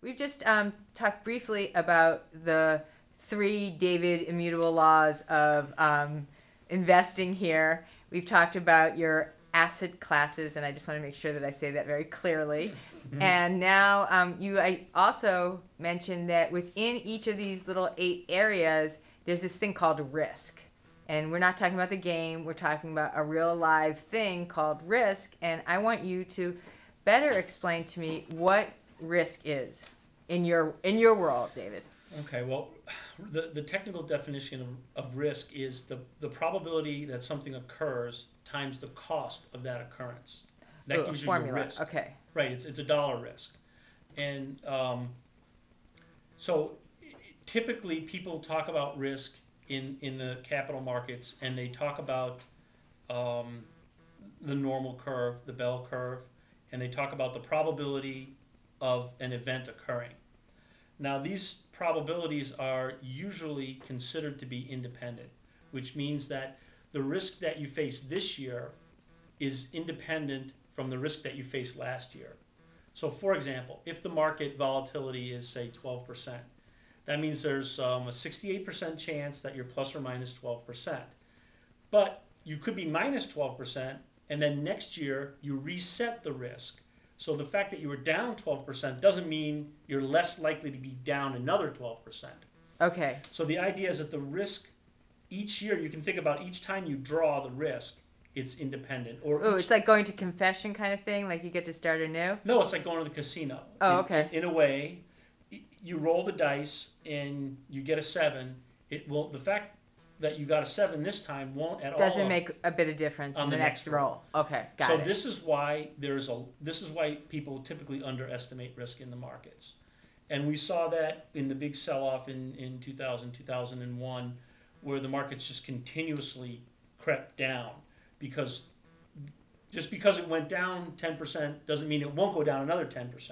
we've just talked briefly about the three David immutable laws of investing here. We've talked about your asset classes, and I just want to make sure that I say that very clearly. And now I also mentioned that within each of these little 8 areas, there's this thing called risk. And we're not talking about the game, we're talking about a real live thing called risk. And I want you to better explain to me what risk is in your world, David. Okay, well, the technical definition of risk is the probability that something occurs times the cost of that occurrence. That Ooh, gives you your formula. risk. Okay. Right, it's a dollar risk. And so typically people talk about risk in the capital markets, and they talk about the normal curve, the bell curve, and they talk about the probability of an event occurring. Now, these probabilities are usually considered to be independent, which means that the risk that you face this year is independent from the risk that you faced last year. So, for example, if the market volatility is, say, 12%, that means there's a 68% chance that you're plus or minus 12%. But you could be minus 12%, and then next year you reset the risk. So the fact that you were down 12% doesn't mean you're less likely to be down another 12%. Okay. So the idea is that the risk each year, you can think about each time you draw the risk, it's independent. Ooh, it's like going to confession kind of thing, like you get to start anew? No, it's like going to the casino. Oh, okay. In a way, you roll the dice and you get a 7. The fact that you got a 7 this time won't at all Doesn't make a bit of difference in the next roll. Okay, got it. So this is why people typically underestimate risk in the markets. And we saw that in the big sell-off in 2000, 2001, where the markets just continuously crept down, because just because it went down 10% doesn't mean it won't go down another 10%.